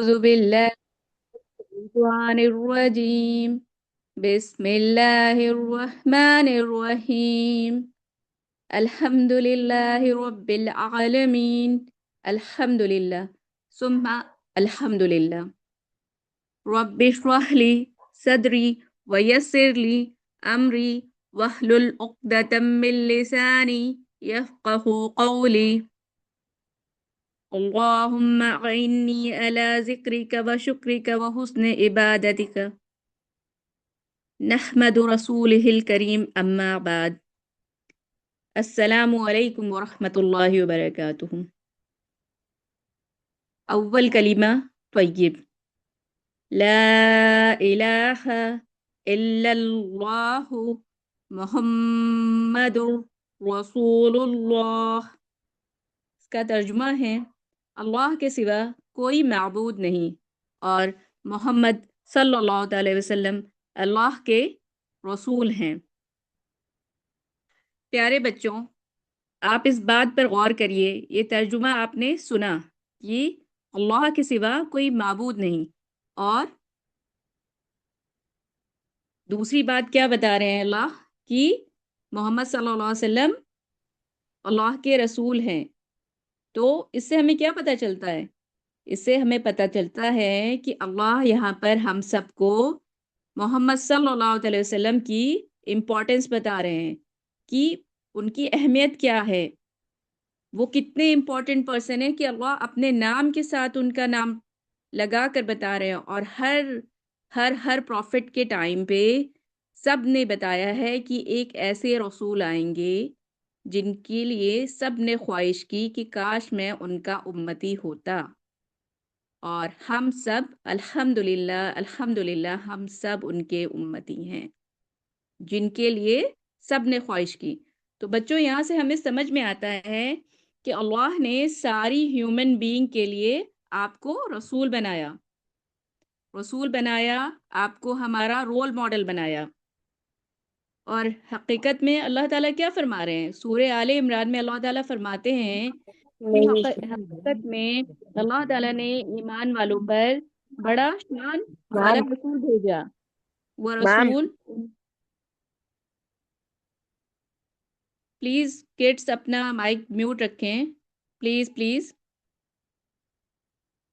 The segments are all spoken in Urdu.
أعوذ بالله من الشيطان الرجيم. بسم الله الرحمن الرحيم. الحمد لله رب العالمين. الحمد لله ثم الحمد لله. رب اشرح لي صدري ويسر لي أمري واحلل عقدة من لساني يفقه قولي. اللهم أعني على ذكرك وشكرك وحسن عبادتك. نحمد رسوله الكريم أما بعد. السلام علیکم ورحمۃ اللہ وبرکاتہ. اول کلمہ طیب. لا الہ الا اللہ محمد رسول اللہ. اس کا ترجمہ ہے اللہ کے سوا کوئی معبود نہیں اور محمد صلی اللہ تعالی وسلم اللہ کے رسول ہیں. پیارے بچوں، آپ اس بات پر غور کریے، یہ ترجمہ آپ نے سنا کہ اللہ کے سوا کوئی معبود نہیں، اور دوسری بات کیا بتا رہے ہیں اللہ کہ محمد صلی اللہ علیہ وسلم اللہ کے رسول ہیں. تو اس سے ہمیں کیا پتہ چلتا ہے؟ اس سے ہمیں پتہ چلتا ہے کہ اللہ یہاں پر ہم سب کو محمد صلی اللہ علیہ وسلم کی امپورٹنس بتا رہے ہیں کہ ان کی اہمیت کیا ہے، وہ کتنے امپورٹنٹ پرسن ہیں کہ اللہ اپنے نام کے ساتھ ان کا نام لگا کر بتا رہے ہیں. اور ہر پروفٹ کے ٹائم پہ سب نے بتایا ہے کہ ایک ایسے رسول آئیں گے جن کے لیے سب نے خواہش کی کہ کاش میں ان کا امتی ہوتا. اور ہم سب الحمدللہ ہم سب ان کے امتی ہیں جن کے لیے سب نے خواہش کی. تو بچوں، یہاں سے ہمیں سمجھ میں آتا ہے کہ اللہ نے ساری ہیومن بینگ کے لیے آپ کو رسول بنایا، آپ کو ہمارا رول ماڈل بنایا. اور حقیقت میں اللہ تعالیٰ کیا فرما رہے ہیں؟ سورہ آل عمران میں اللہ تعالیٰ فرماتے ہیں کہ حقیقت میں اللہ تعالیٰ نے ایمان والوں پر بڑا شان والا میم رسول بھیجا. وہ میم رسول، پلیز کڈس اپنا مائک میوٹ رکھیں، پلیز.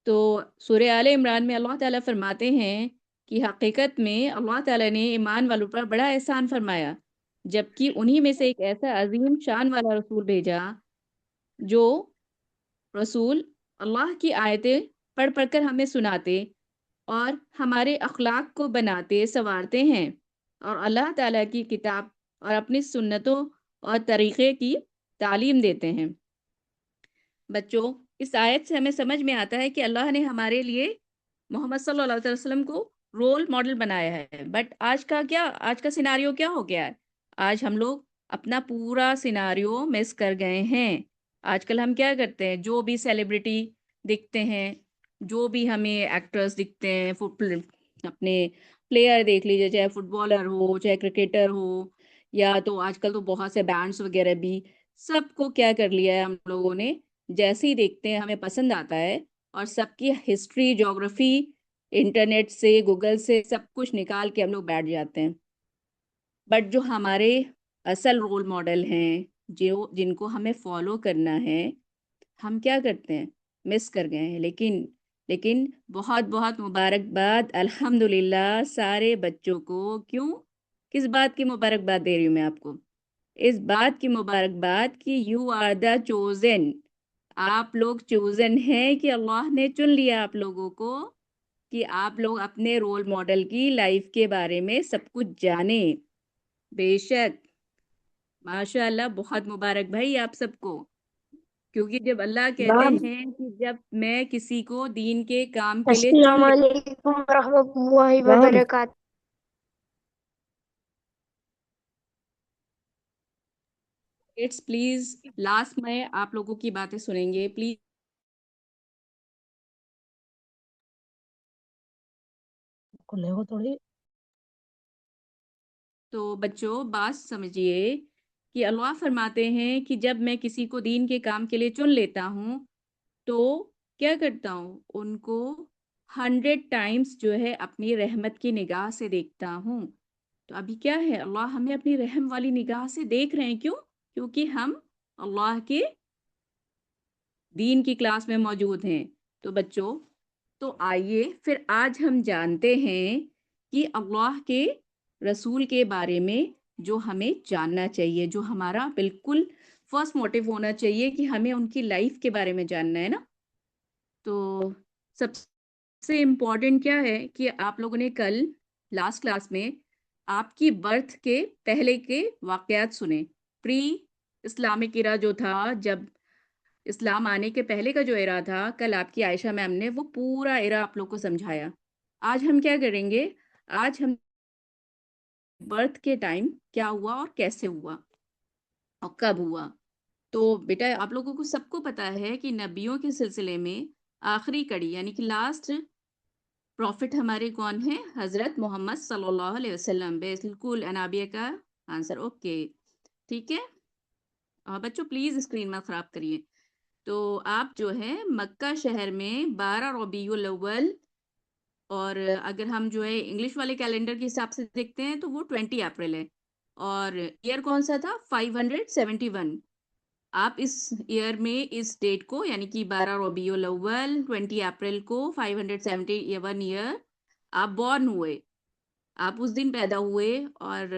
تو سورہ آل عمران میں اللہ تعالیٰ فرماتے ہیں کہ حقیقت میں اللہ تعالیٰ نے ایمان والوں پر بڑا احسان فرمایا، جبکہ انہی میں سے ایک ایسا عظیم شان والا رسول بھیجا جو رسول اللہ کی آیتیں پڑھ کر ہمیں سناتے اور ہمارے اخلاق کو بناتے سنوارتے ہیں، اور اللہ تعالیٰ کی کتاب اور اپنی سنتوں اور طریقے کی تعلیم دیتے ہیں. بچوں، اس آیت سے ہمیں سمجھ میں آتا ہے کہ اللہ نے ہمارے لیے محمد صلی اللہ علیہ وسلم کو رول ماڈل بنایا ہے. بٹ آج کا سیناریو کیا ہو گیا ہے؟ آج ہم لوگ اپنا پورا سیناریو مس کر گئے ہیں. آج کل ہم کیا کرتے ہیں؟ جو بھی سیلیبریٹی دکھتے ہیں، جو بھی ہمیں ایکٹرز دکھتے ہیں، اپنے پلیئر دیکھ لیجیے، چاہے فٹ بالر ہو، چاہے کرکٹر ہو، یا تو آج کل تو بہت سے بینڈس وغیرہ بھی، سب کو کیا کر لیا ہے ہم لوگوں نے؟ جیسے ہی دیکھتے ہیں ہمیں پسند آتا ہے، اور سب کی ہسٹری، جغرافی انٹرنیٹ سے، گوگل سے سب کچھ نکال کے ہم لوگ بیٹھ جاتے ہیں. بٹ جو ہمارے اصل رول ماڈل ہیں، جن کو ہمیں فالو کرنا ہے، ہم کیا کرتے ہیں؟ مس کر گئے ہیں. لیکن بہت بہت مبارکباد الحمدللہ سارے بچوں کو. کیوں؟ کس بات کی مبارکباد دے رہی ہوں میں آپ کو؟ اس بات کی مبارکباد کہ یو آر دا چوزن. آپ لوگ چوزن ہیں کہ اللہ نے چن لیا آپ لوگوں کو کہ آپ لوگ اپنے رول ماڈل کی لائف کے بارے میں سب کچھ جانیں. بے شک، ماشاء اللہ، بہت مبارک بھائی آپ سب کو. کیونکہ جب اللہ کہتے میم ہیں کہ جب میں کسی کو دین کے کام کے لیے چن السلام لیتا علیکم ورحمۃ اللہ میم وبرکاتہ. ہوں، پلیز لاسٹ میں آپ لوگوں کی باتیں سنیں گے پلیز. کھلے ہو تھوڑی. تو بچوں، بات سمجھیے کہ اللہ فرماتے ہیں کہ جب میں کسی کو دین کے کام کے لیے چن لیتا ہوں تو کیا کرتا ہوں؟ ان کو 100 ٹائمز جو ہے اپنی رحمت کی نگاہ سے دیکھتا ہوں۔ تو ابھی کیا ہے، اللہ ہمیں اپنی رحم والی نگاہ سے دیکھ رہے ہیں، کیوں؟ کیونکہ ہم اللہ کے دین کی کلاس میں موجود ہیں۔ تو بچوں، تو آئیے پھر آج ہم جانتے ہیں کہ اللہ کے رسول کے بارے میں جو ہمیں جاننا چاہیے، جو ہمارا بالکل فرسٹ موٹیو ہونا چاہیے کہ ہمیں ان کی لائف کے بارے میں جاننا ہے نا۔ تو سب سے امپورٹنٹ کیا ہے کہ آپ لوگوں نے کل لاسٹ کلاس میں آپ کی برتھ کے پہلے کے واقعات سنے، پری اسلامک ایرا جو تھا، جب اسلام آنے کے پہلے کا جو ایرا تھا، کل آپ کی عائشہ میم نے وہ پورا ایرا آپ لوگ کو سمجھایا۔ آج ہم کیا کریں گے، آج ہم برتھ کے ٹائم کیا ہوا اور کیسے ہوا اور کب ہوا۔ تو بیٹا آپ لوگوں کو سب کو پتا ہے کہ نبیوں کے سلسلے میں آخری کڑی یعنی کہ لاسٹ پروفٹ ہمارے کون ہیں؟ حضرت محمد صلی اللہ علیہ وسلم۔ بالکل انابیہ کا آنسر اوکے، ٹھیک ہے۔ بچوں پلیز اسکرین مت خراب کریے۔ تو آپ جو ہے مکہ شہر میں 12 ربیع الاول، اور اگر ہم جو ہے انگلش والے کیلنڈر کے حساب سے دیکھتے ہیں تو وہ 20 اپریل ہے، اور ایئر کون سا تھا؟ 571۔ آپ اس ایئر میں اس ڈیٹ کو یعنی کہ 12 ربیع الاول 20 اپریل کو 571 ایئر آپ بورن ہوئے، آپ اس دن پیدا ہوئے، اور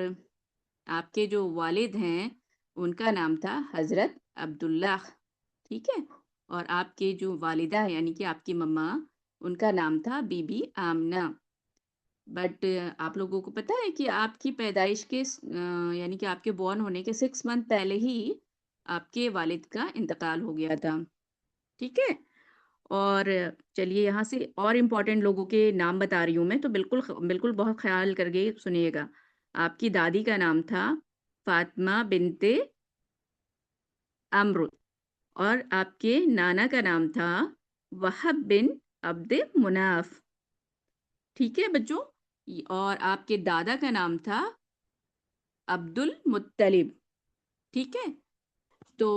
آپ کے جو والد ہیں ان کا نام تھا حضرت عبداللہ، ٹھیک ہے، اور آپ کے جو والدہ ہیں یعنی کہ آپ کی مما، ان کا نام تھا بی بی آمنہ۔ بٹ آپ لوگوں کو پتہ ہے کہ آپ کی پیدائش کے یعنی کہ آپ کے بورن ہونے کے 6 منتھ پہلے ہی آپ کے والد کا انتقال ہو گیا تھا، ٹھیک ہے۔ اور چلیے یہاں سے اور امپورٹنٹ لوگوں کے نام بتا رہی ہوں میں، تو بالکل بہت خیال کر کے سنیے گا۔ آپ کی دادی کا نام تھا فاطمہ بنت عمرو، اور آپ کے نانا کا نام تھا وہب بن عبد مناف، ٹھیک ہے بچوں، اور آپ کے دادا کا نام تھا عبد المطلب، ٹھیک ہے۔ تو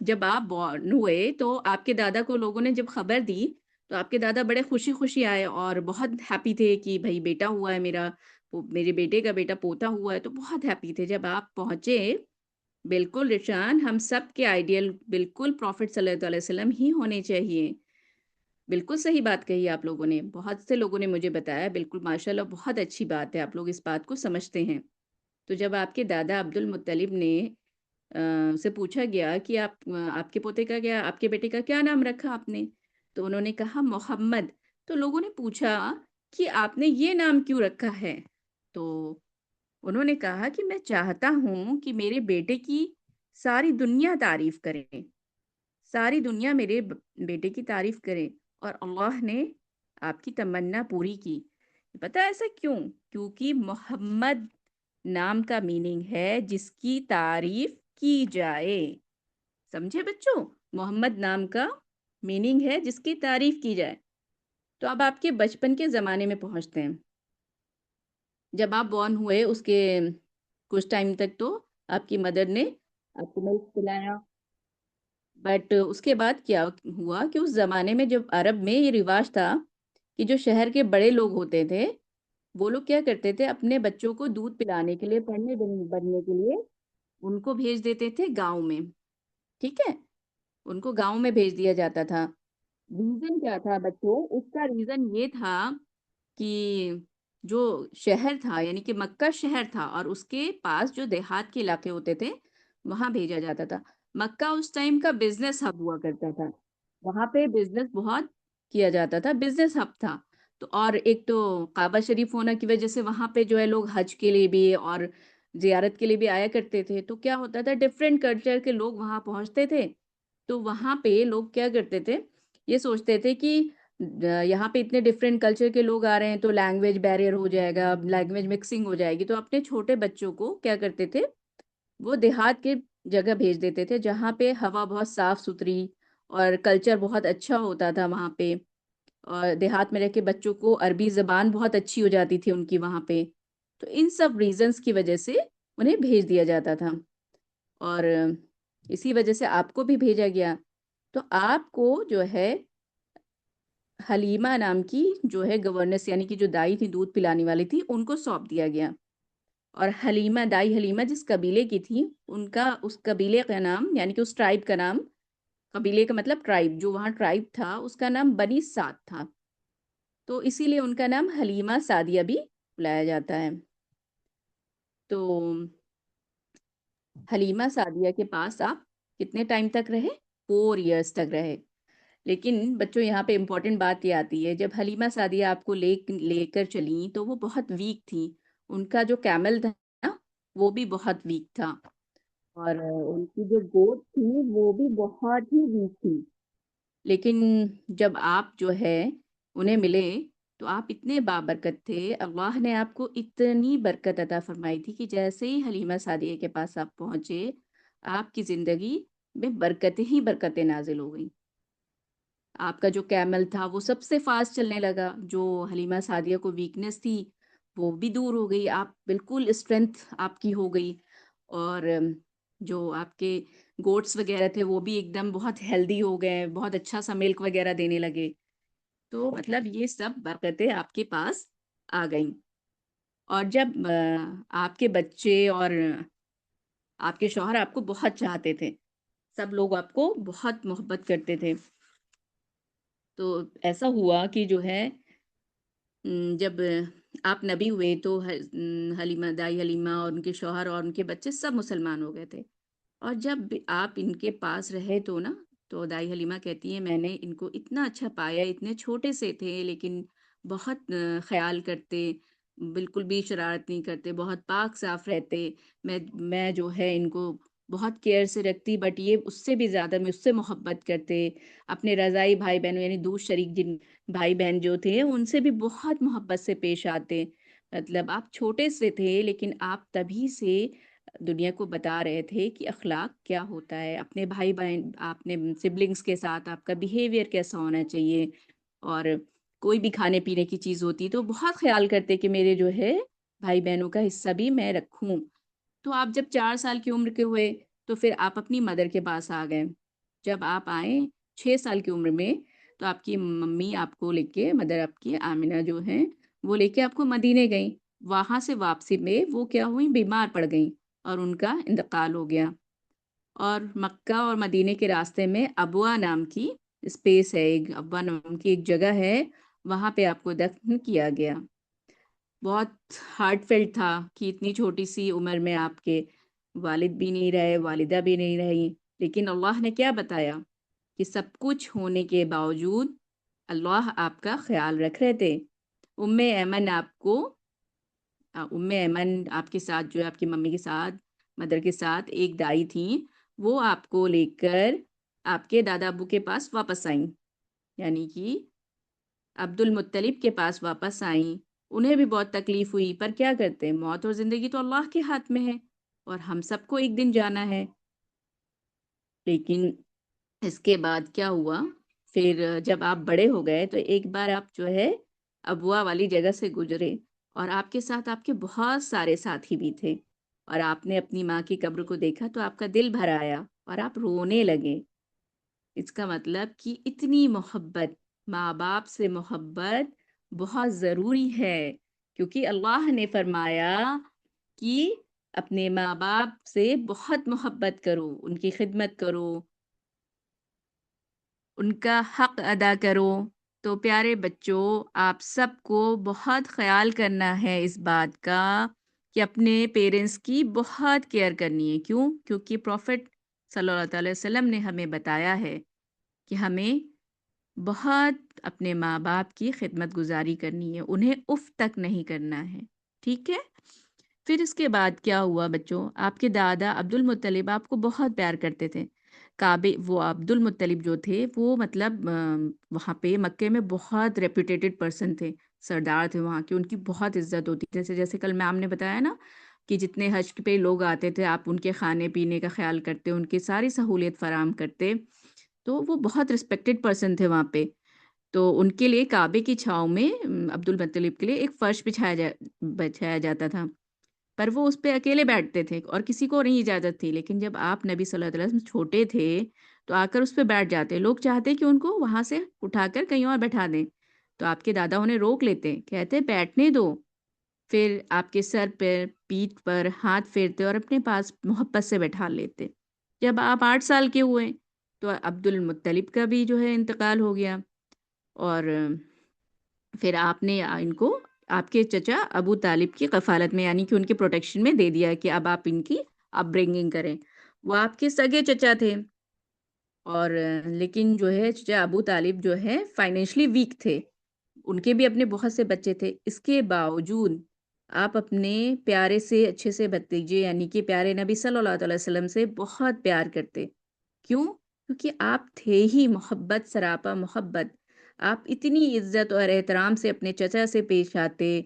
جب آپ بورن ہوئے تو آپ کے دادا کو لوگوں نے جب خبر دی تو آپ کے دادا بڑے خوشی خوشی آئے اور بہت ہیپی تھے کہ بھائی بیٹا ہوا ہے میرا، میرے بیٹے کا بیٹا پوتا ہوا ہے، تو بہت ہیپی تھے جب آپ پہنچے۔ بالکل رشان، ہم سب کے آئیڈیل بالکل پروفٹ صلی اللہ علیہ وسلم ہی ہونے چاہیے۔ بالکل صحیح بات کہی آپ لوگوں نے، بہت سے لوگوں نے مجھے بتایا، بالکل ماشاءاللہ بہت اچھی بات ہے، آپ لوگ اس بات کو سمجھتے ہیں۔ تو جب آپ کے دادا عبد المطلب نے سے پوچھا گیا کہ آپ کے پوتے کا کیا، آپ کے بیٹے کا کیا نام رکھا آپ نے، تو انہوں نے کہا محمد۔ تو لوگوں نے پوچھا کہ آپ نے یہ نام کیوں رکھا ہے، تو انہوں نے کہا کہ میں چاہتا ہوں کہ میرے بیٹے کی ساری دنیا تعریف کرے، ساری دنیا میرے بیٹے کی تعریف کرے، اور اللہ نے آپ کی تمنا پوری کی۔ پتہ ہے ایسا کیوں؟ کیونکہ محمد نام کا میننگ ہے جس کی تعریف کی جائے، سمجھے بچوں؟ محمد نام کا میننگ ہے جس کی تعریف کی جائے۔ تو اب آپ کے بچپن کے زمانے میں پہنچتے ہیں۔ جب آپ بورن ہوئے اس کے کچھ ٹائم تک تو آپ کی مدر نے آپ کو ملک پلایا، بٹ اس کے بعد کیا ہوا کہ اس زمانے میں جب عرب میں یہ رواج تھا کہ جو شہر کے بڑے لوگ ہوتے تھے وہ لوگ کیا کرتے تھے، اپنے بچوں کو دودھ پلانے کے لیے، پڑھنے بڑھنے کے لیے ان کو بھیج دیتے تھے گاؤں میں، ٹھیک ہے، ان کو گاؤں میں بھیج دیا جاتا تھا۔ ریزن کیا تھا بچوں؟ اس کا ریزن یہ تھا کہ جو شہر تھا یعنی کہ مکہ شہر تھا اور اس کے پاس جو دیہات کے علاقے ہوتے تھے وہاں بھیجا جاتا تھا۔ مکہ اس ٹائم کا بزنس ہب ہوا کرتا تھا، وہاں پہ بزنس بہت کیا جاتا تھا، بزنس ہب تھا۔ تو اور ایک تو کعبہ شریف ہونے کی وجہ سے وہاں پہ جو ہے لوگ حج کے لیے بھی اور زیارت کے لیے بھی آیا کرتے تھے، تو کیا ہوتا تھا ڈفرینٹ کلچر کے لوگ وہاں پہنچتے تھے، تو وہاں پہ لوگ کیا کرتے تھے، یہ سوچتے تھے کہ یہاں پہ اتنے ڈفرینٹ کلچر کے لوگ آ رہے ہیں تو لینگویج بیریئر ہو جائے گا، لینگویج مکسنگ ہو جائے گی، تو اپنے چھوٹے بچوں کو کیا کرتے تھے، وہ دیہات کے جگہ بھیج دیتے تھے جہاں پہ ہوا بہت صاف ستھری اور کلچر بہت اچھا ہوتا تھا وہاں پہ، اور دیہات میں رہ کے بچوں کو عربی زبان بہت اچھی ہو جاتی تھی ان کی وہاں پہ، تو ان سب ریزنز کی وجہ سے انہیں بھیج دیا جاتا تھا، اور اسی وجہ سے آپ کو بھی بھیجا گیا۔ تو آپ کو جو ہے حلیمہ نام کی جو ہے گورنس یعنی کہ جو دائی تھی، دودھ پلانے والی تھی، ان کو سونپ دیا گیا۔ اور حلیمہ، دائی حلیمہ جس قبیلے کی تھی، ان کا اس قبیلے کا نام یعنی کہ اس ٹرائب کا نام، قبیلے کا مطلب ٹرائب، جو وہاں ٹرائب تھا اس کا نام بنی سعد تھا، تو اسی لیے ان کا نام حلیمہ سعدیہ بھی بلایا جاتا ہے۔ تو حلیمہ سعدیہ کے پاس آپ کتنے ٹائم تک رہے؟ 4 ایئرس تک رہے۔ لیکن بچوں یہاں پہ امپورٹنٹ بات یہ آتی ہے، جب حلیمہ سعدیہ آپ کو لے کر چلیں تو وہ بہت ویک تھی، ان کا جو کیمل تھا نا وہ بھی بہت ویک تھا، اور ان کی جو گوٹ تھی وہ بھی بہت ہی ویک تھی۔ لیکن جب آپ جو ہے انہیں ملے تو آپ اتنے بابرکت تھے، اللہ نے آپ کو اتنی برکت عطا فرمائی تھی کہ جیسے ہی حلیمہ سعدیہ کے پاس آپ پہنچے، آپ کی زندگی میں برکتیں ہی برکتیں نازل ہو گئیں۔ آپ کا جو کیمل تھا وہ سب سے فاسٹ چلنے لگا، جو حلیمہ سعدیہ کو ویکنس تھی وہ بھی دور ہو گئی، آپ بالکل اسٹرینتھ آپ کی ہو گئی، اور جو آپ کے گوٹس وغیرہ تھے وہ بھی ایک دم بہت ہیلدی ہو گئے، بہت اچھا سا ملک وغیرہ دینے لگے۔ تو مطلب یہ سب برکتیں آپ کے پاس آ گئیں۔ اور جب آپ کے بچے اور آپ کے شوہر آپ کو بہت چاہتے تھے، سب لوگ آپ کو بہت محبت کرتے تھے، تو ایسا ہوا کہ جو ہے جب آپ نبی ہوئے تو حلیمہ، دائی حلیمہ اور ان کے شوہر اور ان کے بچے سب مسلمان ہو گئے تھے۔ اور جب آپ ان کے پاس رہے تو نا، تو دائی حلیمہ کہتی ہیں میں نے ان کو اتنا اچھا پایا، اتنے چھوٹے سے تھے لیکن بہت خیال کرتے، بالکل بھی شرارت نہیں کرتے، بہت پاک صاف رہتے، میں جو ہے ان کو بہت کیئر سے رکھتی، بٹ یہ اس سے بھی زیادہ میں اس سے محبت کرتے، اپنے رضائی بھائی بہنوں یعنی دودھ شریک جن بھائی بہن جو تھے ان سے بھی بہت محبت سے پیش آتے۔ مطلب آپ چھوٹے سے تھے لیکن آپ تبھی سے دنیا کو بتا رہے تھے کہ اخلاق کیا ہوتا ہے، اپنے بھائی بہن، اپنے سبلنگز کے ساتھ آپ کا بیہیویئر کیسا ہونا چاہیے، اور کوئی بھی کھانے پینے کی چیز ہوتی تو بہت خیال کرتے کہ میرے جو ہے بھائی بہنوں کا حصہ بھی میں رکھوں۔ تو آپ جب 4 سال کی عمر کے ہوئے تو پھر آپ اپنی مدر کے پاس آ گئے۔ جب آپ آئے 6 سال کی عمر میں تو آپ کی ممی آپ کو لے کے، مدر آپ کی آمنہ جو ہیں وہ لے کے آپ کو مدینے گئیں، وہاں سے واپسی میں وہ کیا ہوئیں، بیمار پڑ گئیں اور ان کا انتقال ہو گیا۔ اور مکہ اور مدینے کے راستے میں ابوا نام کی اسپیس ہے، ایک ابوا نام کی ایک جگہ ہے، وہاں پہ آپ کو دفن کیا گیا۔ بہت ہارٹ فیلٹ تھا کہ اتنی چھوٹی سی عمر میں آپ کے والد بھی نہیں رہے، والدہ بھی نہیں رہی، لیکن اللہ نے کیا بتایا کہ سب کچھ ہونے کے باوجود اللہ آپ کا خیال رکھ رہے تھے۔ ام ایمن آپ کے ساتھ جو ہے آپ کی ممی کے ساتھ، مدر کے ساتھ ایک دائی تھیں، وہ آپ کو لے کر آپ کے دادا ابو کے پاس واپس آئیں، یعنی کہ عبد المطلب کے پاس واپس آئیں۔ انہیں بھی بہت تکلیف ہوئی، پر کیا کرتے، موت اور زندگی تو اللہ کے ہاتھ میں ہے اور ہم سب کو ایک دن جانا ہے۔ لیکن اس کے بعد کیا ہوا، پھر جب آپ بڑے ہو گئے تو ایک بار آپ جو ہے ابوا والی جگہ سے گزرے اور آپ کے ساتھ آپ کے بہت سارے ساتھی بھی تھے، اور آپ نے اپنی ماں کی قبر کو دیکھا تو آپ کا دل بھر آیا اور آپ رونے لگے۔ اس کا مطلب کہ اتنی محبت، ماں باپ سے محبت بہت ضروری ہے، کیونکہ اللہ نے فرمایا کہ اپنے ماں باپ سے بہت محبت کرو، ان کی خدمت کرو، ان کا حق ادا کرو۔ تو پیارے بچوں، آپ سب کو بہت خیال کرنا ہے اس بات کا کہ اپنے پیرنٹس کی بہت کیئر کرنی ہے۔ کیوں؟ کیونکہ پروفٹ صلی اللہ علیہ وسلم نے ہمیں بتایا ہے کہ ہمیں بہت اپنے ماں باپ کی خدمت گزاری کرنی ہے، انہیں اف تک نہیں کرنا ہے، ٹھیک ہے؟ پھر اس کے بعد کیا ہوا بچوں، آپ کے دادا عبد المطلب آپ کو بہت پیار کرتے تھے۔ کعبے، وہ عبد المطلب جو تھے وہ مطلب وہاں پہ مکے میں بہت ریپوٹیٹڈ پرسن تھے، سردار تھے وہاں کی، ان کی بہت عزت ہوتی، جیسے کل میم نے بتایا نا کہ جتنے حج پہ لوگ آتے تھے آپ ان کے کھانے پینے کا خیال کرتے، ان کی ساری سہولیت فراہم کرتے، تو وہ بہت رسپیکٹڈ پرسن تھے وہاں پہ۔ تو ان کے لیے کعبے کی چھاؤں میں عبد المطلب کے لیے ایک فرش بچھایا جاتا تھا، پر وہ اس پہ اکیلے بیٹھتے تھے اور کسی کو نہیں اجازت تھی۔ لیکن جب آپ نبی صلی اللہ علیہ وسلم چھوٹے تھے تو آ کر اس پہ بیٹھ جاتے. لوگ چاہتے کہ ان کو وہاں سے اٹھا کر کہیں اور بیٹھا دیں، تو آپ کے دادا انہیں روک لیتے، کہتے بیٹھنے دو. پھر آپ کے سر پر، پیٹھ پر ہاتھ پھیرتے اور اپنے پاس محبت سے بیٹھا لیتے. جب آپ 8 سال کے ہوئے تو عبد المطلب کا بھی جو ہے انتقال ہو گیا، اور پھر آپ نے ان کو آپ کے چچا ابو طالب کی کفالت میں، یعنی کہ ان کے پروٹیکشن میں دے دیا کہ اب آپ ان کی اپ برنگنگ کریں. وہ آپ کے سگے چچا تھے، اور لیکن جو ہے چچا ابو طالب جو ہے فائنینشلی ویک تھے، ان کے بھی اپنے بہت سے بچے تھے. اس کے باوجود آپ اپنے پیارے سے اچھے سے بھتیجے یعنی کہ پیارے نبی صلی اللہ علیہ وسلم سے بہت پیار کرتے. کیوں؟ کیونکہ آپ تھے ہی محبت، سراپا محبت. آپ اتنی عزت اور احترام سے اپنے چچا سے پیش آتے،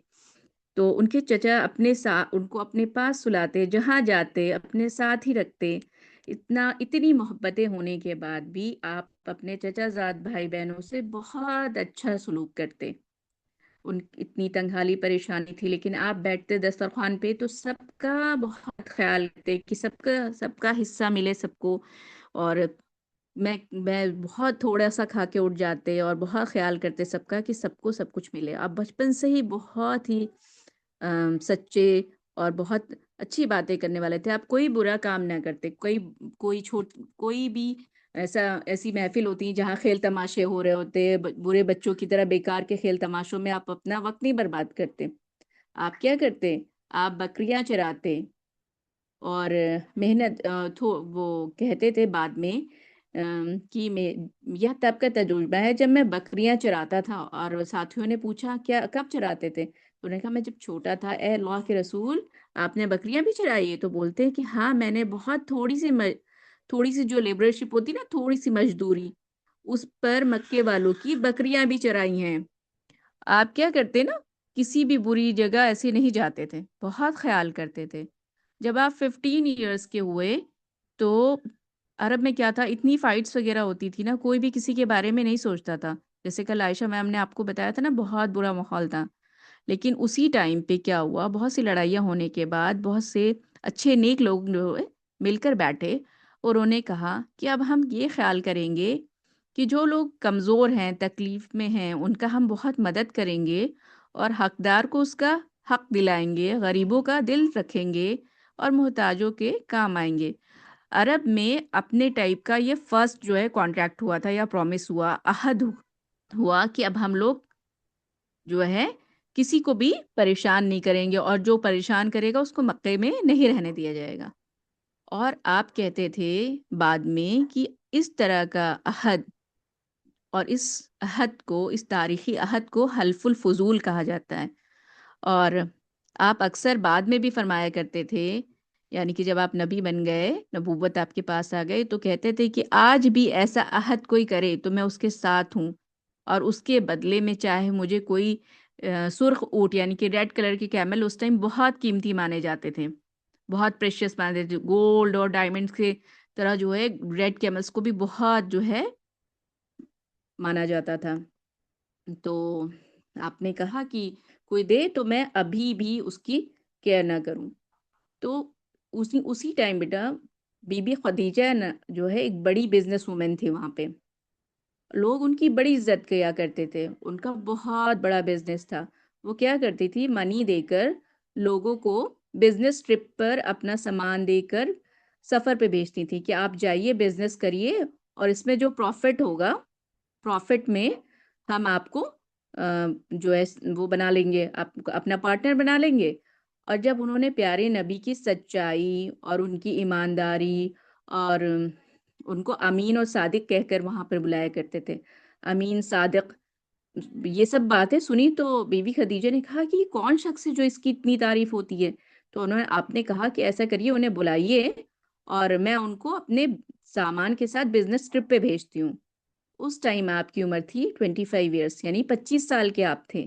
تو ان کے چچا اپنے ساتھ ان کو اپنے پاس سلاتے، جہاں جاتے اپنے ساتھ ہی رکھتے. اتنی محبتیں ہونے کے بعد بھی آپ اپنے چچا زاد بھائی بہنوں سے بہت اچھا سلوک کرتے. اتنی تنگحالی پریشانی تھی، لیکن آپ بیٹھتے دسترخوان پہ تو سب کا بہت خیال کرتے کہ سب کا حصہ ملے سب کو. اور میں بہت تھوڑا سا کھا کے اٹھ جاتے اور بہت خیال کرتے سب کا کہ سب کو سب کچھ ملے. آپ بچپن سے ہی بہت ہی سچے اور بہت اچھی باتیں کرنے والے تھے. آپ کوئی برا کام نہ کرتے. کوئی بھی ایسی محفل ہوتی جہاں کھیل تماشے ہو رہے ہوتے، برے بچوں کی طرح بیکار کے کھیل تماشوں میں آپ اپنا وقت نہیں برباد کرتے. آپ کیا کرتے؟ آپ بکریاں چراتے. اور محنت وہ کہتے تھے بعد میں کہ یہ تب کا تجربہ ہے جب میں بکریاں چراتا تھا. اور ساتھیوں نے پوچھا کیا کب چراتے تھے؟ تو انہوں نے کہا میں جب چھوٹا تھا. اے اللہ کے رسول، آپ نے بکریاں بھی چرائی ہے؟ تو بولتے ہیں کہ ہاں، میں نے بہت تھوڑی سی جو لیبرشپ ہوتی نا، تھوڑی سی مزدوری، اس پر مکے والوں کی بکریاں بھی چرائی ہیں. آپ کیا کرتے نا، کسی بھی بری جگہ ایسے نہیں جاتے تھے، بہت خیال کرتے تھے. جب آپ 15 ایئرس کے ہوئے تو عرب میں کیا تھا، اتنی فائٹس وغیرہ ہوتی تھی نا، کوئی بھی کسی کے بارے میں نہیں سوچتا تھا. جیسے کل عائشہ میم نے آپ کو بتایا تھا نا، بہت برا ماحول تھا. لیکن اسی ٹائم پہ کیا ہوا، بہت سی لڑائیاں ہونے کے بعد بہت سے اچھے نیک لوگ جو مل کر بیٹھے اور انہوں نے کہا کہ اب ہم یہ خیال کریں گے کہ جو لوگ کمزور ہیں، تکلیف میں ہیں، ان کا ہم بہت مدد کریں گے اور حقدار کو اس کا حق دلائیں گے، غریبوں کا دل رکھیں گے اور محتاجوں کے کام آئیں گے. عرب میں اپنے ٹائپ کا یہ فرسٹ جو ہے کانٹریکٹ ہوا تھا یا پرومس ہوا، عہد ہوا کہ اب ہم لوگ جو ہے کسی کو بھی پریشان نہیں کریں گے، اور جو پریشان کرے گا اس کو مکے میں نہیں رہنے دیا جائے گا. اور آپ کہتے تھے بعد میں کہ اس طرح کا عہد اور اس عہد کو، اس تاریخی عہد کو حلف الفضول کہا جاتا ہے. اور آپ اکثر بعد میں بھی فرمایا کرتے تھے، یعنی کہ جب آپ نبی بن گئے، نبوت آپ کے پاس آ گئے، تو کہتے تھے کہ آج بھی ایسا عہد کوئی کرے تو میں اس کے ساتھ ہوں، اور اس کے بدلے میں چاہے مجھے کوئی سرخ اونٹ یعنی کہ ریڈ کلر کے کیمل اس ٹائم بہت قیمتی مانے جاتے تھے، بہت پریشیس مانے جاتے تھے، گولڈ اور ڈائمنڈ کے طرح جو ہے ریڈ کیملز کو بھی بہت جو ہے مانا جاتا تھا. تو آپ نے کہا کہ کوئی دے تو میں ابھی بھی اس کی کیئر نہ کروں. تو اسی ٹائم بیٹا بی بی خدیجہ جو ہے ایک بڑی بزنس وومن تھی وہاں پہ. لوگ ان کی بڑی عزت کیا کرتے تھے، ان کا بہت بڑا بزنس تھا. وہ کیا کرتی تھی، منی دے کر لوگوں کو بزنس ٹرپ پر اپنا سامان دے کر سفر پہ بھیجتی تھی کہ آپ جائیے، بزنس کریے، اور اس میں جو پروفٹ ہوگا، پروفٹ میں ہم آپ کو جو ہے وہ بنا لیں گے، آپ اپنا پارٹنر بنا لیں گے. اور جب انہوں نے پیارے نبی کی سچائی اور ان کی ایمانداری اور ان کو امین اور صادق کہہ کر وہاں پر بلایا کرتے تھے، امین، صادق، یہ سب باتیں سنی تو بی بی خدیجہ نے کہا کہ یہ کون شخص ہے جو اس کی اتنی تعریف ہوتی ہے؟ تو آپ نے کہا کہ ایسا کریے، انہیں بلائیے اور میں ان کو اپنے سامان کے ساتھ بزنس ٹرپ پہ بھیجتی ہوں. اس ٹائم آپ کی عمر تھی 25 ایئرس، یعنی 25 سال کے آپ تھے.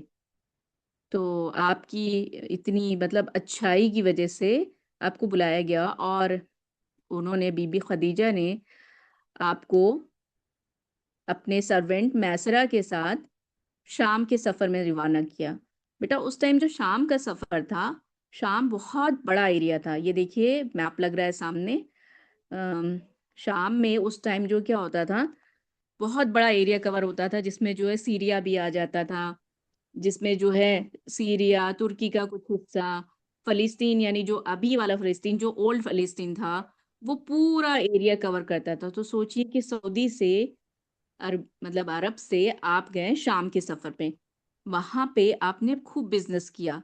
تو آپ کی اتنی مطلب اچھائی کی وجہ سے آپ کو بلایا گیا، اور انہوں نے بی بی خدیجہ نے آپ کو اپنے سرونٹ میسرہ کے ساتھ شام کے سفر میں روانہ کیا. بیٹا اس ٹائم جو شام کا سفر تھا، شام بہت بڑا ایریا تھا. یہ دیکھیے میپ لگ رہا ہے سامنے. شام میں اس ٹائم جو کیا ہوتا تھا، بہت بڑا ایریا کور ہوتا تھا، جس میں جو ہے سیریا بھی آ جاتا تھا، جس میں جو ہے سیریا، ترکی کا کچھ حصہ، فلسطین یعنی جو ابھی والا فلسطین، جو اولڈ فلسطین تھا، وہ پورا ایریا کور کرتا تھا. تو سوچئے کہ سعودی سے مطلب عرب سے آپ گئے شام کے سفر پہ، وہاں پہ آپ نے خوب بزنس کیا،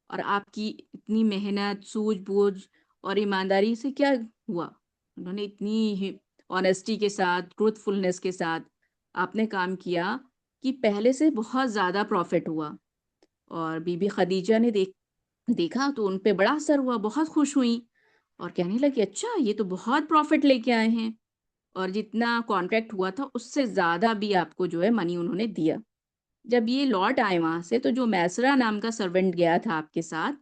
اور آپ کی اتنی محنت، سوجھ بوجھ اور ایمانداری سے کیا ہوا، انہوں نے اتنی آنیسٹی کے ساتھ، ٹروتھ فلنس کے ساتھ آپ نے کام کیا کہ پہلے سے بہت زیادہ پروفٹ ہوا. اور بی بی خدیجہ نے دیکھا تو ان پہ بڑا اثر ہوا، بہت خوش ہوئیں اور کہنے لگی اچھا یہ تو بہت پروفٹ لے کے آئے ہیں، اور جتنا کانٹریکٹ ہوا تھا اس سے زیادہ بھی آپ کو جو ہے منی انہوں نے دیا. جب یہ لوٹ آئے وہاں سے تو جو میسرا نام کا سرونٹ گیا تھا آپ کے ساتھ،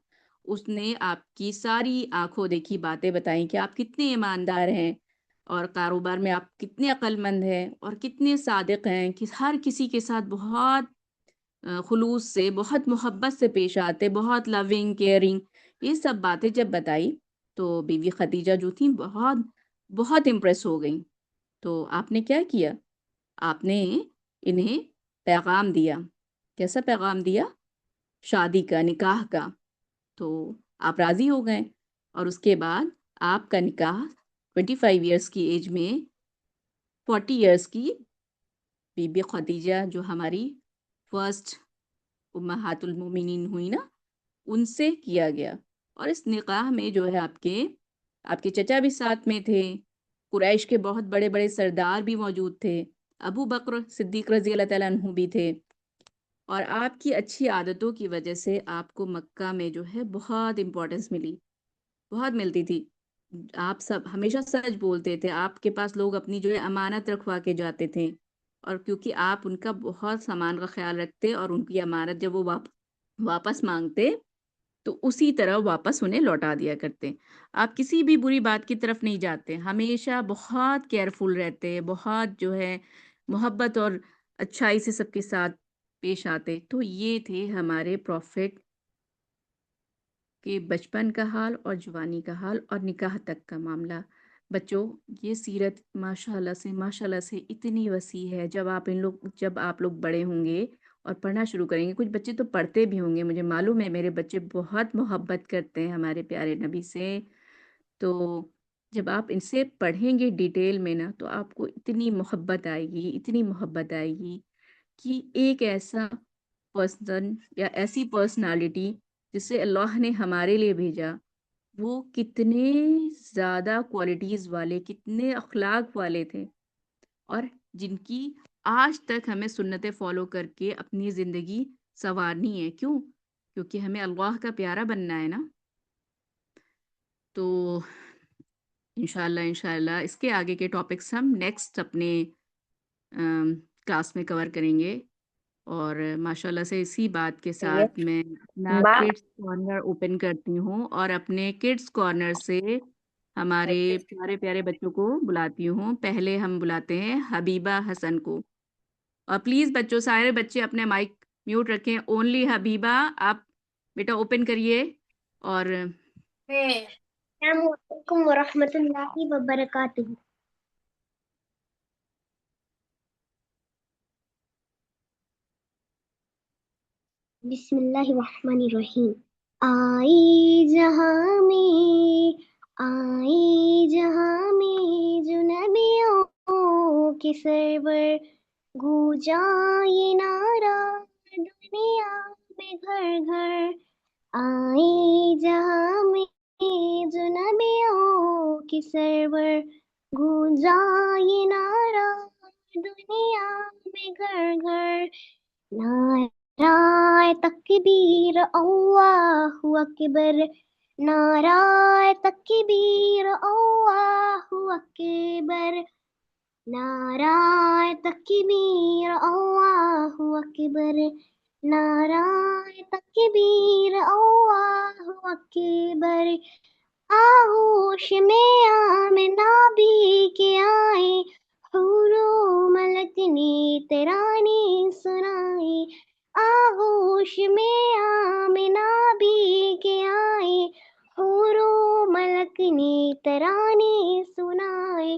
اس نے آپ کی ساری آنکھوں دیکھی باتیں بتائیں کہ آپ کتنے ایماندار ہیں، اور کاروبار میں آپ کتنے عقل مند ہیں اور کتنے صادق ہیں، کہ ہر کسی کے ساتھ بہت خلوص سے، بہت محبت سے پیش آتے، بہت لونگ کیئرنگ. یہ سب باتیں جب بتائی تو بیوی خدیجہ جو تھیں بہت بہت امپریس ہو گئیں. تو آپ نے کیا کیا؟ آپ نے انہیں پیغام دیا. کیسا پیغام دیا؟ شادی کا، نکاح کا. تو آپ راضی ہو گئے، اور اس کے بعد آپ کا نکاح 25 ایئرس کی ایج میں 40 ایئرس کی بی بی خدیجہ جو ہماری فرسٹ امہات المومنین ہوئی نا، ان سے کیا گیا. اور اس نکاح میں جو ہے آپ کے چچا بھی ساتھ میں تھے، قریش کے بہت بڑے بڑے سردار بھی موجود تھے، ابو بکر صدیق رضی اللہ تعالیٰ عنہ بھی تھے. اور آپ کی اچھی عادتوں کی وجہ سے آپ کو مکہ میں جو ہے بہت امپورٹنس ملی، بہت ملتی تھی. آپ سب ہمیشہ سچ بولتے تھے، آپ کے پاس لوگ اپنی جو ہے امانت رکھوا کے جاتے تھے، اور کیونکہ آپ ان کا بہت سامان کا خیال رکھتے، اور ان کی امانت جب وہ واپس مانگتے تو اسی طرح واپس انہیں لوٹا دیا کرتے. آپ کسی بھی بری بات کی طرف نہیں جاتے، ہمیشہ بہت کیئرفل رہتے، بہت جو ہے محبت اور اچھائی سے سب کے ساتھ پیش آتے. تو یہ تھے ہمارے پروفٹ کہ بچپن کا حال اور جوانی کا حال اور نکاح تک کا معاملہ. بچوں، یہ سیرت ماشاء اللہ سے اتنی وسیع ہے. جب آپ لوگ بڑے ہوں گے اور پڑھنا شروع کریں گے، کچھ بچے تو پڑھتے بھی ہوں گے، مجھے معلوم ہے میرے بچے بہت محبت کرتے ہیں ہمارے پیارے نبی سے. تو جب آپ ان سے پڑھیں گے ڈیٹیل میں نا، تو آپ کو اتنی محبت آئے گی، اتنی محبت آئے گی کہ ایک ایسا پرسن یا ایسی پرسنالٹی جسے اللہ نے ہمارے لیے بھیجا، وہ کتنے زیادہ کوالٹیز والے، کتنے اخلاق والے تھے، اور جن کی آج تک ہمیں سنتیں فالو کر کے اپنی زندگی سنوارنی ہے. کیوں؟ کیونکہ ہمیں اللہ کا پیارا بننا ہے نا. تو انشاءاللہ اس کے آگے کے ٹاپکس ہم نیکسٹ اپنے کلاس میں کور کریں گے. اور ماشاءاللہ سے اسی بات کے ساتھ میں اپنا کڈس کارنر اوپن کرتی ہوں، اور اپنے کڈس کارنر سے ہمارے پیارے پیارے بچوں کو بلاتی ہوں. پہلے ہم بلاتے ہیں حبیبہ حسن کو. اور پلیز بچوں، سارے بچے اپنے مائک میوٹ رکھیں، اونلی حبیبہ آپ بیٹا اوپن کریے. اور السلام علیکم ورحمۃ اللہ وبرکاتہ. بسم اللہ الرحمن الرحیم. آئی جہاں میں جو نبیوں کے سرور، گوجا یہ نعرہ دنیا میں گھر گھر. آئی جہاں میں جو نبیوں کی سرور، گونجا یہ نعرہ دنیا میں گھر گھر. نعرہ تکبیر اللہ اکبر، نعرہ تکبیر اللہ اکبر، نعرہ تکبیر اللہ اکبر، نعرہ تکبیر اللہ اکبر. آغوش میں آمنہ بھی کے آئے، حور و ملک نے ترانے سنائے. آغوش میں آمنہ بھی کے آئے، حور و ملک نے ترانے سنائے.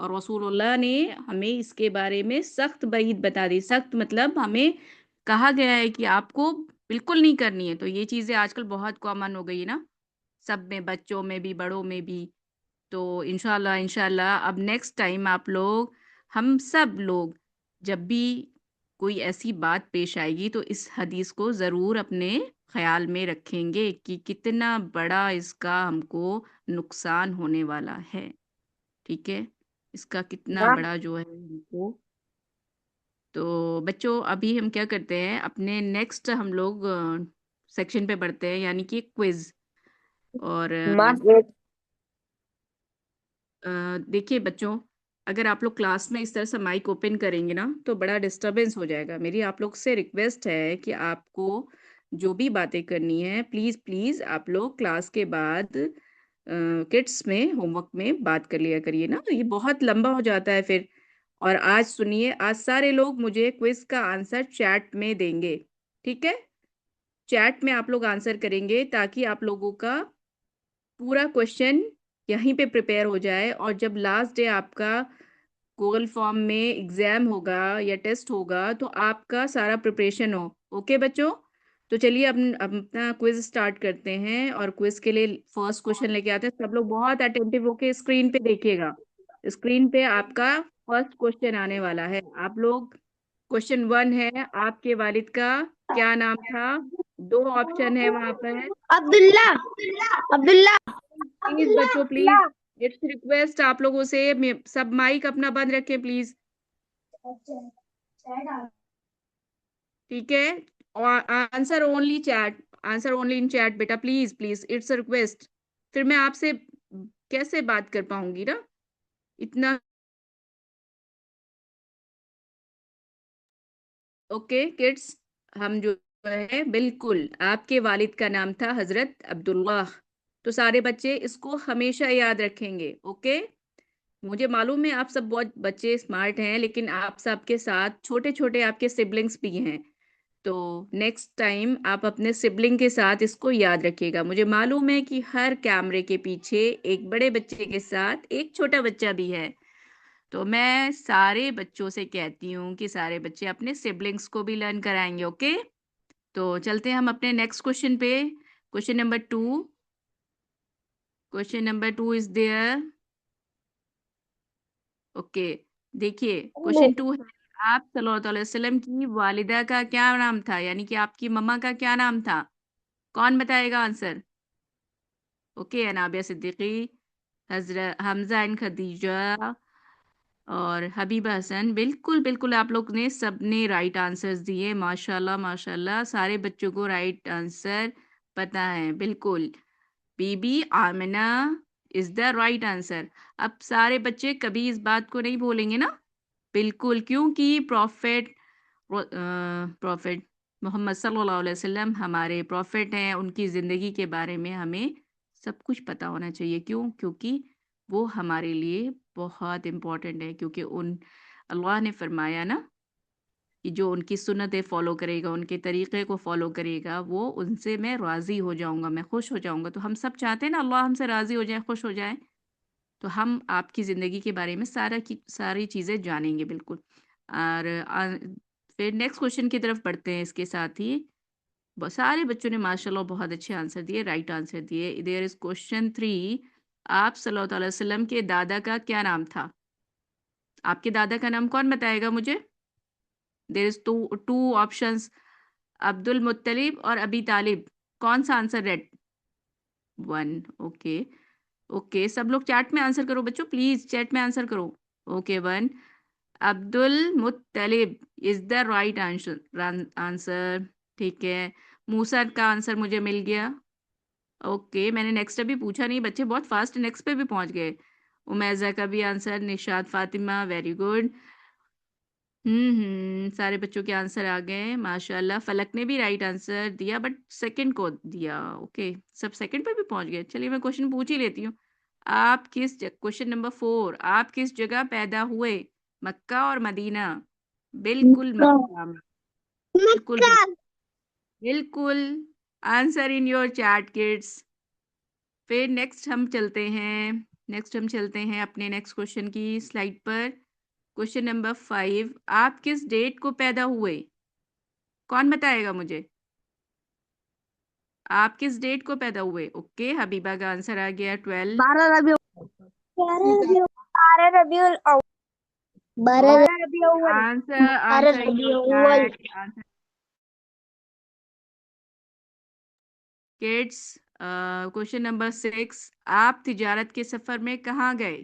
اور رسول اللہ نے ہمیں اس کے بارے میں سخت وعید بتا دی. سخت مطلب ہمیں کہا گیا ہے کہ آپ کو بالکل نہیں کرنی ہے. تو یہ چیزیں آج کل بہت کامن ہو گئی نا، سب میں، بچوں میں بھی، بڑوں میں بھی. تو انشاءاللہ اب نیکسٹ ٹائم آپ لوگ، ہم سب لوگ، جب بھی کوئی ایسی بات پیش آئے گی تو اس حدیث کو ضرور اپنے خیال میں رکھیں گے کہ کتنا بڑا اس کا ہم کو نقصان ہونے والا ہے. ٹھیک ہے، اس کا کتنا بڑا جو ہے ہم کو. تو بچوں ابھی ہم کیا کرتے ہیں، اپنے نیکسٹ ہم لوگ سیکشن پہ بڑھتے ہیں، یعنی کہ کوئز. اور دیکھیے بچوں، اگر آپ لوگ کلاس میں اس طرح سے مائک اوپن کریں گے نا تو بڑا ڈسٹربنس ہو جائے گا. میری آپ لوگ سے ریکویسٹ ہے کہ آپ کو جو بھی باتیں کرنی ہے پلیز آپ لوگ کلاس کے بعد کٹس میں ہوم ورک میں بات کر لیا کریے نا، یہ بہت لمبا ہو جاتا ہے پھر. اور آج سنیے، آج سارے لوگ مجھے کوئز کا آنسر چیٹ میں دیں گے. ٹھیک ہے، چیٹ میں آپ لوگ آنسر کریں گے تاکہ آپ لوگوں کا پورا کوشچن یہیں پہ پریپیئر ہو جائے. اور جب لاسٹ ڈے آپ کا گوگل فارم میں ایگزام ہوگا یا ٹیسٹ ہوگا تو آپ کا سارا پریپریشن ہو. اوکے بچوں، تو چلیے اپنا کوئز اسٹارٹ کرتے ہیں. اور کوئز کے لیے فرسٹ کوشچن لے کے آتے ہیں. سب لوگ بہت اٹینٹیو ہو کے اسکرین پہ دیکھیے گا. اسکرین پہ آپ کا فرسٹ کوشچن آنے والا ہے. آپ لوگ، کوشچن 1 ہے، آپ کے والد کا کیا نام تھا؟ 2 آپشن ہے وہاں پر. عبداللہ. عبداللہ. پلیز بچوں، پلیز اٹس ریکویسٹ آپ لوگوں سے، سب مائک اپنا بند رکھیں پلیز. ٹھیک ہے، answer only chat, answer only in chat بیٹا، پلیز اٹس ریکویسٹ. پھر میں آپ سے کیسے بات کر پاؤں گی نا اتنا. اوکے کڈس، ہم جو ہے بالکل، آپ کے والد کا نام تھا حضرت عبداللہ. تو سارے بچے اس کو ہمیشہ یاد رکھیں گے. اوکے، مجھے معلوم ہے آپ سب بہت بچے اسمارٹ ہیں، لیکن آپ سب کے ساتھ چھوٹے چھوٹے آپ کے سبلنگس بھی ہیں. تو نیکسٹ ٹائم آپ اپنے سبلنگ کے ساتھ اس کو یاد رکھیے گا. مجھے معلوم ہے کہ ہر کیمرے کے پیچھے ایک بڑے بچے کے ساتھ ایک چھوٹا بچہ بھی ہے. تو میں سارے بچوں سے کہتی ہوں کہ سارے بچے اپنے سبلنگس کو بھی لرن کرائیں گے. اوکے، تو چلتے ہیں ہم اپنے نیکسٹ کوشچن پہ. Question number 2. Question number 2 is there. Okay, دیکھیے کوشچن 2 ہے، آپ صلی اللہ علیہ وسلم کی والدہ کا کیا نام تھا؟ یعنی کہ آپ کی مما کا کیا نام تھا؟ کون بتائے گا آنسر؟ اوکے، انابیہ صدیقی، حضرت حمزہ اینڈ خدیجہ اور حبیبہ حسن. بالکل آپ لوگ نے سب نے رائٹ آنسرز دیے. ماشاءاللہ سارے بچوں کو رائٹ آنسر پتا ہے. بالکل، بی بی Amna is the right answer. اب سارے بچے کبھی اس بات کو نہیں بھولیں گے نا، بالکل، کیونکہ پروفیٹ محمد صلی اللہ علیہ وسلم ہمارے پروفیٹ ہیں. ان کی زندگی کے بارے میں ہمیں سب کچھ پتا ہونا چاہیے. کیونکہ وہ ہمارے لیے بہت امپورٹنٹ ہے. کیونکہ اللہ نے فرمایا نا کہ جو ان کی سنتیں فالو کرے گا، ان کے طریقے کو فالو کرے گا، وہ ان سے میں راضی ہو جاؤں گا، میں خوش ہو جاؤں گا. تو ہم سب چاہتے ہیں نا اللہ ہم سے راضی ہو جائے، خوش ہو جائے. تو ہم آپ کی زندگی کے بارے میں ساری چیزیں جانیں گے. بالکل. اور پھر نیکسٹ کوشچن کی طرف بڑھتے ہیں. اس کے ساتھ ہی سارے بچوں نے ماشاءاللہ بہت اچھے آنسر دیے، رائٹ آنسر دیے. دیر از کوشچن 3. آپ صلی اللہ علیہ وسلم کے دادا کا کیا نام تھا؟ آپ کے دادا کا نام کون بتائے گا مجھے؟ دیر از ٹو آپشنس، عبد المطلب اور ابی طالب. کون سا آنسر ریڈ؟ 1. اوکے سب لوگ چیٹ میں آنسر کرو بچوں، پلیز چیٹ میں آنسر کرو. Okay 1. Abdul Muttalib is the right answer. ٹھیک ہے، موسیٰ کا آنسر مجھے مل گیا. اوکے، میں نے نیکسٹ ابھی پوچھا نہیں، بچے بہت فاسٹ نیکسٹ پہ بھی پہنچ گئے. امیزہ کا بھی آنسر، نشاد فاطمہ، ویری گڈ. سارے بچوں کے آنسر آ گئے ماشاءاللہ. فلک نے بھی رائٹ آنسر دیا بٹ سیکنڈ کو دیا. اوکے، سب سیکنڈ پہ بھی پہنچ گئے. چلیے میں کوشچن پوچھ ہی لیتی ہوں. آپ کوشچن نمبر 4، آپ کس جگہ پیدا ہوئے؟ مکہ اور مدینہ؟ بالکل مکہ میں. بالکل بالکل. Answer in your chat kids. پھر نیکسٹ ہم چلتے ہیں نیکسٹ ہم چلتے ہیں اپنے نیکسٹ کوشچن کی سلائڈ پر. Question number 5. آپ کس ڈیٹ کو پیدا ہوئے؟ کون بتائے گا مجھے؟ آپ کس ڈیٹ کو پیدا ہوئے؟ اوکے، حبیبہ کا آنسر آ گیا 12. 12 ربیع 12 ربیع الاول. 12 ربیع اول. Answer in your chat. Answer. Kids, question number 6. آپ تجارت کے سفر میں کہاں گئے؟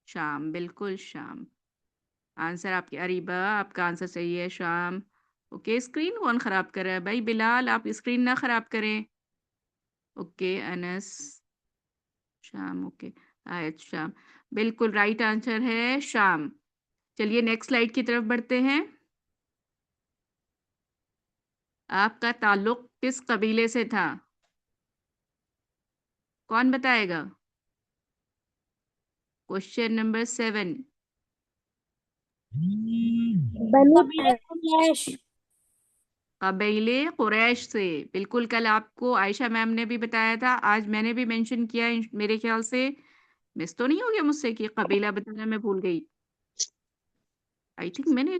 شام، بالکل شام. آنسر آپ کی اریبہ، آپ کا آنسر صحیح ہے شام. اوکے، اسکرین کون خراب کر رہا ہے؟ بھائی بلال، آپ اسکرین نہ خراب کریں. اوکے، انس شام. اوکے، آیت شام، بالکل رائٹ آنسر ہے شام. چلیے نیکسٹ سلائیڈ کی طرف بڑھتے ہیں. آپ کا تعلق کس قبیلے سے تھا؟ کون بتائے گا؟ Question number 7. قبیلے قریش سے. بالکل، کل آپ کو عائشہ میم نے بھی بتایا تھا، آج میں نے بھی مینشن کیا. میرے خیال سے مس تو نہیں ہو گیا مجھ سے کہ قبیلہ بتانا میں بھول گئی. آئی تھنک میں نے.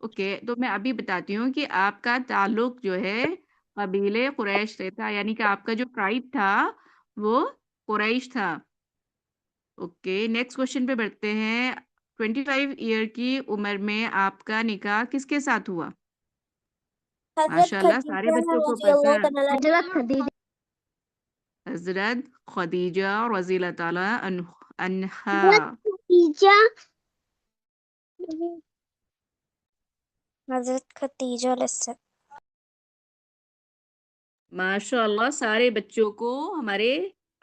اوکے، تو میں ابھی بتاتی ہوں کہ آپ کا تعلق جو ہے قبیلے قریش سے تھا، یعنی کہ آپ کا جو ٹرائب تھا وہ قریش تھا. اوکے، نیکسٹ کوشچن پہ بڑھتے ہیں. 25 ایئر کی عمر میں آپ کا نکاح کس کے ساتھ ہوا؟ ماشاء اللہ سارے بچوں کو پتا ہے. حضرت خدیجہ حضرت خدیجہ رضی اللہ تعالیٰ عنہا. حضرت خدیجہ علیہ السلام. ماشاء اللہ سارے بچوں کو ہمارے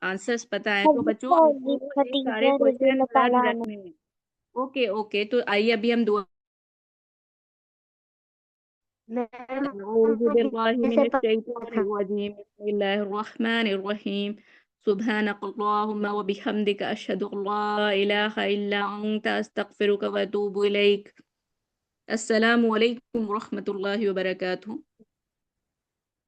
آنسرس پتا ہے. تو بچوں آپ کو یہ سارے کوشچن لرن رکھنے ہیں. اوکے اوکے، تو آئیے ابھی ہم دعا. اعوذ باللہ من الشیطان الرجیم. بسم اللہ الرحمن الرحیم. سبحانک اللہم وبحمدک، اشہد ان لا الہ الا انت، استغفرک واتوب الیک. السلام علیکم ورحمۃ اللہ وبرکاتہ.